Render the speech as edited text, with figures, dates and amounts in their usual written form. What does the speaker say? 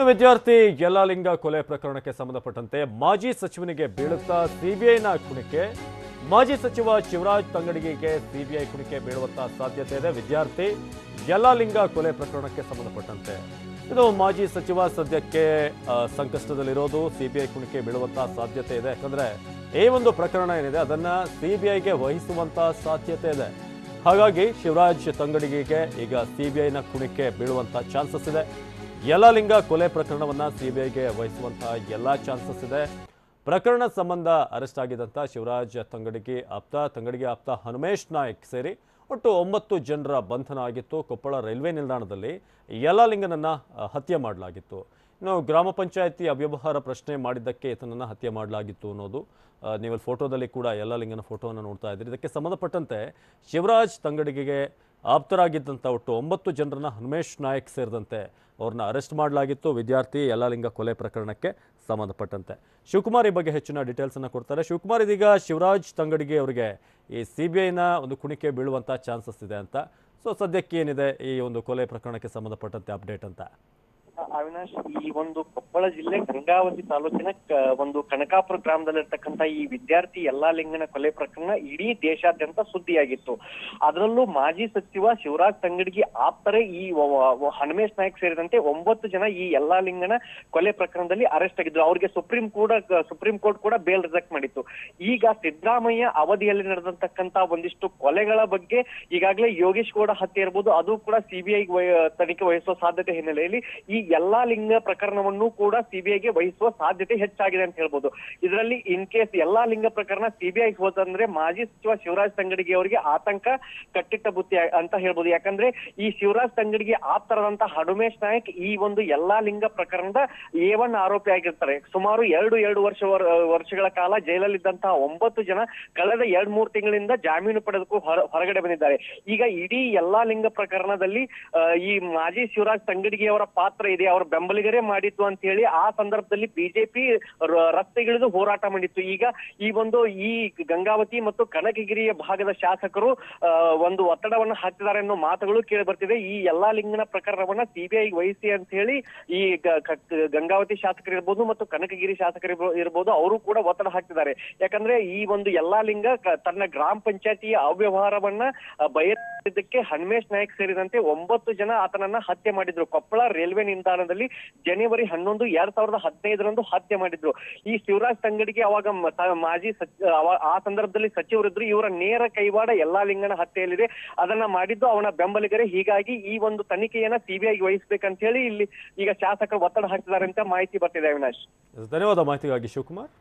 ವಿದ್ಯಾರ್ಥಿ ಯಲ್ಲಾಲಿಂಗ ಕೊಲೆ ಪ್ರಕರಣಕ್ಕೆ ಸಂಬಂಧಪಟ್ಟಂತೆ ಮಾಜಿ ಸಚಿವನಿಗೆ ಬೀಳುತ್ತಾ ಸಿಬಿಐನ ಕುಣಿಕೆ. ಮಾಜಿ ಸಚಿವ ಶಿವರಾಜ್ ತಂಗಡಗಿಗೆ ಸಿಬಿಐ ಕುಣಿಕೆ ಬೀಳುವಂತಹ ಸಾಧ್ಯತೆ ಇದೆ. ವಿದ್ಯಾರ್ಥಿ ಯಲ್ಲಾಲಿಂಗ ಕೊಲೆ ಪ್ರಕರಣಕ್ಕೆ ಸಂಬಂಧಪಟ್ಟಂತೆ ಇದು ಮಾಜಿ ಸಚಿವ ಸದ್ಯಕ್ಕೆ ಸಂಕಷ್ಟದಲ್ಲಿರೋದು. ಸಿಬಿಐ ಕುಣಿಕೆ ಬೀಳುವಂತಹ ಸಾಧ್ಯತೆ ಇದೆ. ಯಾಕಂದ್ರೆ ಈ ಒಂದು ಪ್ರಕರಣ ಏನಿದೆ ಅದನ್ನ ಸಿಬಿಐಗೆ ವಹಿಸುವಂತಹ ಸಾಧ್ಯತೆ ಇದೆ. ಹಾಗಾಗಿ ಶಿವರಾಜ್ ತಂಗಡಗಿಗೆ ಈಗ ಸಿಬಿಐನ ಕುಣಿಕೆ ಬೀಳುವಂತಹ ಚಾನ್ಸಸ್ ಇದೆ. ಯಲ್ಲಾಲಿಂಗ ಕೊಲೆ ಪ್ರಕರಣವನ್ನ ಸಿಬಿಐಗೆ ವಹಿಸುವಂತಹ ಎಲ್ಲಾ ಚಾನ್ಸಸ್ ಇದೆ. ಪ್ರಕರಣ ಸಂಬಂಧ ಅರೆಸ್ಟ್ ಆಗಿದ್ದಂಥ ಶಿವರಾಜ್ ತಂಗಡಗಿ ಆಪ್ತ ಹನುಮೇಶ್ ನಾಯ್ಕ್ ಸೇರಿ ಒಟ್ಟು 9 ಜನರ ಬಂಧನ ಆಗಿತ್ತು. ಕೊಪ್ಪಳ ರೈಲ್ವೆ ನಿಲ್ದಾಣದಲ್ಲಿ ಯಲ್ಲಾಲಿಂಗನನ್ನ ಹತ್ಯೆ ಮಾಡಲಾಗಿತ್ತು. ಇನ್ನು ಗ್ರಾಮ ಪಂಚಾಯಿತಿ ಅವ್ಯವಹಾರ ಪ್ರಶ್ನೆ ಮಾಡಿದ್ದಕ್ಕೆ ಈತನನ್ನ ಹತ್ಯೆ ಮಾಡಲಾಗಿತ್ತು ಅನ್ನೋದು ನೀವು ಫೋಟೋದಲ್ಲಿ ಕೂಡ ಯಲ್ಲಾಲಿಂಗನ ಫೋಟೋವನ್ನು ನೋಡ್ತಾ ಇದ್ದೀರಿ. ಇದಕ್ಕೆ ಸಂಬಂಧಪಟ್ಟಂತೆ ಶಿವರಾಜ್ ತಂಗಡಗಿಗೆ ಆಪ್ತರಾಗಿದ್ದಂಥ ಒಟ್ಟು 9 ಜನರನ್ನ ಹನುಮೇಶ್ ನಾಯ್ಕ್ ಸೇರಿದಂತೆ ಅವ್ರನ್ನ ಅರೆಸ್ಟ್ ಮಾಡಲಾಗಿತ್ತು. ವಿದ್ಯಾರ್ಥಿ ಯಲ್ಲಾಲಿಂಗ ಕೊಲೆ ಪ್ರಕರಣಕ್ಕೆ ಸಂಬಂಧಪಟ್ಟಂತೆ ಶಿವಕುಮಾರ್ ಈ ಬಗ್ಗೆ ಹೆಚ್ಚಿನ ಡೀಟೇಲ್ಸ್ ಅನ್ನು ಕೊಡ್ತಾರೆ. ಶಿವಕುಮಾರ್, ಇದೀಗ ಶಿವರಾಜ್ ತಂಗಡಗಿ ಅವರಿಗೆ ಈ ಸಿಬಿಐನ ಒಂದು ಕುಣಿಕೆ ಬೀಳುವಂತ ಚಾನ್ಸಸ್ ಇದೆ ಅಂತ, ಸೊ ಸದ್ಯಕ್ಕೆ ಏನಿದೆ ಈ ಒಂದು ಕೊಲೆ ಪ್ರಕರಣಕ್ಕೆ ಸಂಬಂಧಪಟ್ಟಂತೆ ಅಪ್ಡೇಟ್ ಅಂತ? ಅವಿನಾಶ್, ಈ ಒಂದು ಕೊಪ್ಪಳ ಜಿಲ್ಲೆ ಗಂಗಾವತಿ ತಾಲೂಕಿನ ಒಂದು ಕನಕಾಪುರ ಗ್ರಾಮದಲ್ಲಿರ್ತಕ್ಕಂಥ ಈ ವಿದ್ಯಾರ್ಥಿ ಯಲ್ಲಾಲಿಂಗನ ಕೊಲೆ ಪ್ರಕರಣ ಇಡೀ ದೇಶಾದ್ಯಂತ ಸುದ್ದಿಯಾಗಿತ್ತು. ಅದರಲ್ಲೂ ಮಾಜಿ ಸಚಿವ ಶಿವರಾಜ್ ತಂಗಡಗಿ ಆಪ್ತರೇ ಈ ಹನುಮೇಶ್ ನಾಯ್ಕ್ ಸೇರಿದಂತೆ 9 ಜನ ಈ ಯಲ್ಲಾಲಿಂಗನ ಕೊಲೆ ಪ್ರಕರಣದಲ್ಲಿ ಅರೆಸ್ಟ್ ಆಗಿದ್ರು. ಅವರಿಗೆ ಸುಪ್ರೀಂ ಕೋರ್ಟ್ ಕೂಡ ಬೇಲ್ ರಿಜೆಕ್ಟ್ ಮಾಡಿತ್ತು. ಈಗ ಸಿದ್ದರಾಮಯ್ಯ ಅವಧಿಯಲ್ಲಿ ನಡೆದಂತಕ್ಕಂತ ಒಂದಿಷ್ಟು ಕೊಲೆಗಳ ಬಗ್ಗೆ ಈಗಾಗಲೇ ಯೋಗೇಶ್ ಗೌಡ ಹತ್ಯೆ ಇರ್ಬೋದು, ಅದು ಕೂಡ ಸಿಬಿಐ ತನಿಖೆ ವಹಿಸುವ ಸಾಧ್ಯತೆ ಹಿನ್ನೆಲೆಯಲ್ಲಿ ಈ ಯಲ್ಲಾಲಿಂಗ ಪ್ರಕರಣವನ್ನು ಕೂಡ ಸಿಬಿಐಗೆ ವಹಿಸುವ ಸಾಧ್ಯತೆ ಹೆಚ್ಚಾಗಿದೆ ಅಂತ ಹೇಳ್ಬೋದು. ಇದರಲ್ಲಿ ಇನ್ ಕೇಸ್ ಯಲ್ಲಾಲಿಂಗ ಪ್ರಕರಣ ಸಿಬಿಐ ಹೋದಂದ್ರೆ ಮಾಜಿ ಸಚಿವ ಶಿವರಾಜ್ ತಂಗಡಗಿ ಅವರಿಗೆ ಆತಂಕ ಕಟ್ಟಿಟ್ಟ ಬುತ್ತಿ ಅಂತ ಹೇಳ್ಬೋದು. ಯಾಕಂದ್ರೆ ಈ ಶಿವರಾಜ್ ತಂಗಡಗಿ ಆಪ್ತರಾದಂತಹ ಹನುಮೇಶ್ ನಾಯ್ಕ್ ಈ ಒಂದು ಯಲ್ಲಾಲಿಂಗ ಪ್ರಕರಣದ A1 ಆರೋಪಿ ಆಗಿರ್ತಾರೆ. ಸುಮಾರು ಎರಡು ವರ್ಷಗಳ ಕಾಲ ಜೈಲಲ್ಲಿದ್ದಂತಹ 9 ಜನ ಕಳೆದ 2-3 ತಿಂಗಳಿಂದ ಜಾಮೀನು ಪಡೆದಕ್ಕೂ ಹೊರಗಡೆ ಬಂದಿದ್ದಾರೆ. ಈಗ ಇಡೀ ಯಲ್ಲಾಲಿಂಗ ಪ್ರಕರಣದಲ್ಲಿ ಈ ಮಾಜಿ ಶಿವರಾಜ್ ತಂಗಡಗಿ ಅವರ ಪಾತ್ರ ಇದೆ, ಅವರ ಬೆಂಬಲಿಗರೇ ಮಾಡಿತ್ತು ಅಂತ ಹೇಳಿ ಆ ಸಂದರ್ಭದಲ್ಲಿ ಬಿಜೆಪಿ ರಸ್ತೆಗಿಳಿದು ಹೋರಾಟ ಮಾಡಿತ್ತು. ಈಗ ಈ ಗಂಗಾವತಿ ಮತ್ತು ಕನಕಗಿರಿಯ ಭಾಗದ ಶಾಸಕರು ಒಂದು ಒತ್ತಡವನ್ನು ಹಾಕ್ತಿದ್ದಾರೆ ಅನ್ನೋ ಮಾತುಗಳು ಕೇಳಿ ಬರ್ತಿದೆ. ಈ ಯಲ್ಲಾಲಿಂಗನ ಪ್ರಕರಣವನ್ನ ಸಿಬಿಐ ವಹಿಸಿ ಅಂತ ಹೇಳಿ ಈ ಗಂಗಾವತಿ ಶಾಸಕರು ಇರ್ಬೋದು ಮತ್ತು ಕನಕಗಿರಿ ಶಾಸಕರು ಇರ್ಬೋದು, ಅವರು ಕೂಡ ಒತ್ತಡ ಹಾಕ್ತಿದ್ದಾರೆ. ಯಾಕಂದ್ರೆ ಈ ಒಂದು ಯಲ್ಲಾಲಿಂಗ ತನ್ನ ಗ್ರಾಮ ಪಂಚಾಯತಿಯ ಅವ್ಯವಹಾರವನ್ನ ಬಯಸಿದ್ದಕ್ಕೆ ಹನುಮೇಶ್ ನಾಯ್ಕ್ ಸೇರಿದಂತೆ 9 ಜನ ಆತನನ್ನ ಹತ್ಯೆ ಮಾಡಿದ್ರು. ಕೊಪ್ಪಳ ರೈಲ್ವೆ ನಿಲ್ದಾಣದಲ್ಲಿ ಜನವರಿ 11, 2015 ಹತ್ಯೆ ಮಾಡಿದ್ರು. ಈ ಶಿವರಾಜ್ ತಂಗಡಗಿ ಅವಾಗ ಮಾಜಿ ಆ ಸಂದರ್ಭದಲ್ಲಿ ಸಚಿವರಿದ್ರು. ಇವರ ನೇರ ಕೈವಾಡ ಯಲ್ಲಾಲಿಂಗನ ಹತ್ಯೆಯಲ್ಲಿದೆ. ಅದನ್ನ ಮಾಡಿದ್ದು ಅವನ ಬೆಂಬಲಿಗರೇ. ಹೀಗಾಗಿ ಈ ಒಂದು ತನಿಖೆಯನ್ನ ಸಿಬಿಐಗೆ ವಹಿಸ್ಬೇಕಂತ ಹೇಳಿ ಇಲ್ಲಿ ಈಗ ಶಾಸಕರು ಒತ್ತಡ ಹಾಕ್ತಿದ್ದಾರೆ ಅಂತ ಮಾಹಿತಿ ಬರ್ತಿದೆ. ಅವಿನಾಶ್, ಧನ್ಯವಾದ ಮಾಹಿತಿಗಾಗಿ ಶಿವಕುಮಾರ್.